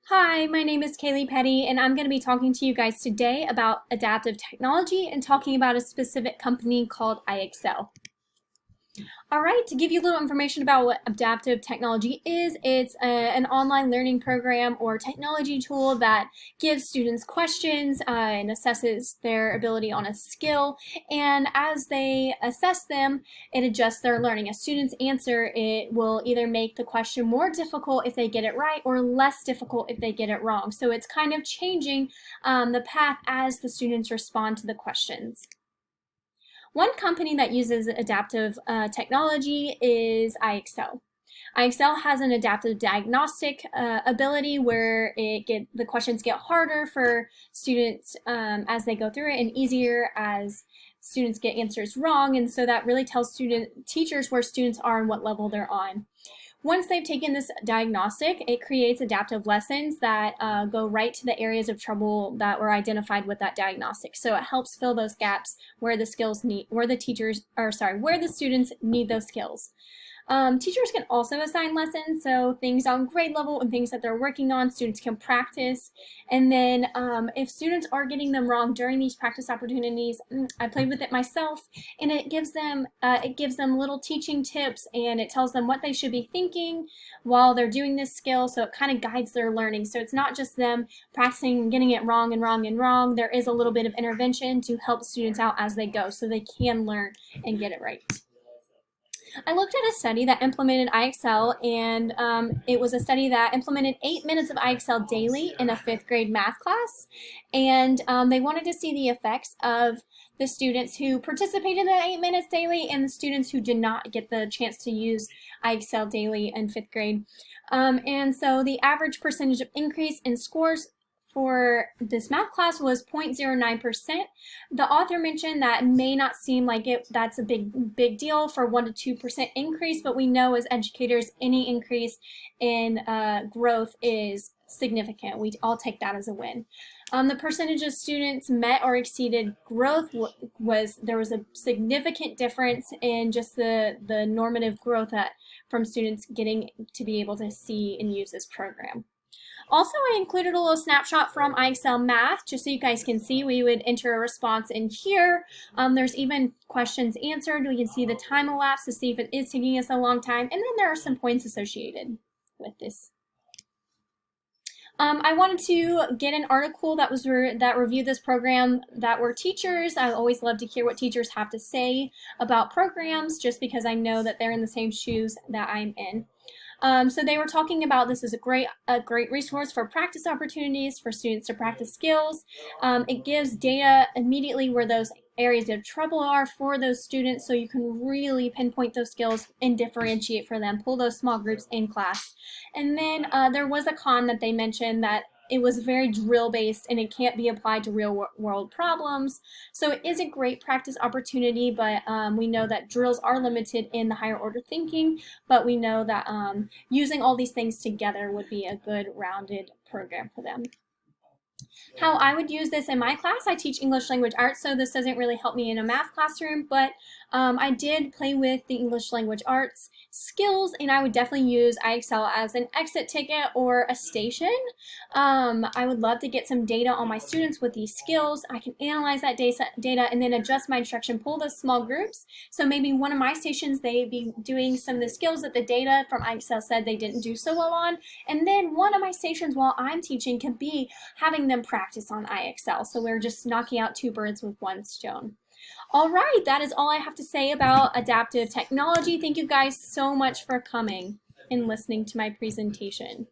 Hi, my name is Kaylee Petty, and I'm going to be talking to you guys today about adaptive technology and talking about a specific company called IXL. All right, to give you a little information about what adaptive technology is, it's an online learning program or technology tool that gives students questions and assesses their ability on a skill. And as they assess them, it adjusts their learning. As students answer, it will either make the question more difficult if they get it right or less difficult if they get it wrong. So it's kind of changing the path as the students respond to the questions. One company that uses adaptive technology is IXL. IXL has an adaptive diagnostic ability where the questions get harder for students as they go through it and easier as students get answers wrong, and so that really tells teachers where students are and what level they're on. Once they've taken this diagnostic, it creates adaptive lessons that go right to the areas of trouble that were identified with that diagnostic. So it helps fill those gaps where the where the students need those skills. Teachers can also assign lessons, so things on grade level and things that they're working on, students can practice. And then if students are getting them wrong during these practice opportunities, I played with it myself, and it gives them little teaching tips, and it tells them what they should be thinking while they're doing this skill, so it kind of guides their learning. So it's not just them practicing and getting it wrong and wrong and wrong. There is a little bit of intervention to help students out as they go so they can learn and get it right. I looked at a study that implemented IXL, and it was a study that implemented 8 minutes of IXL daily in a 5th grade math class, and they wanted to see the effects of the students who participated in the 8 minutes daily and the students who did not get the chance to use IXL daily in 5th grade. And so the average percentage of increase in scores for this math class was 0.09%. The author mentioned that may not seem like that's a big deal for 1 to 2% increase, but we know as educators any increase in growth is significant. We all take that as a win. The percentage of students met or exceeded growth there was a significant difference in just the normative growth from students getting to be able to see and use this program. Also, I included a little snapshot from IXL Math, just so you guys can see. We would enter a response in here. There's even questions answered. We can see the time elapsed to see if it is taking us a long time. And then there are some points associated with this. I wanted to get an article that reviewed this program that were teachers. I always love to hear what teachers have to say about programs, just because I know that they're in the same shoes that I'm in. So they were talking about this is a great resource for practice opportunities for students to practice skills. It gives data immediately where those areas of trouble are for those students, so you can really pinpoint those skills and differentiate for them, pull those small groups in class. And then there was a con that they mentioned that it was very drill based and it can't be applied to real world problems. So it is a great practice opportunity, but we know that drills are limited in the higher order thinking, but we know that using all these things together would be a good rounded program for them. How I would use this in my class, I teach English language arts, so this doesn't really help me in a math classroom, but I did play with the English language arts skills, and I would definitely use IXL as an exit ticket or a station. I would love to get some data on my students with these skills. I can analyze that data and then adjust my instruction, pull those small groups. So maybe one of my stations, they'd be doing some of the skills that the data from IXL said they didn't do so well on, and then one of my stations while I'm teaching could be having them practice on IXL. So we're just knocking out 2 birds with 1 stone. All right, that is all I have to say about adaptive technology. Thank you guys so much for coming and listening to my presentation.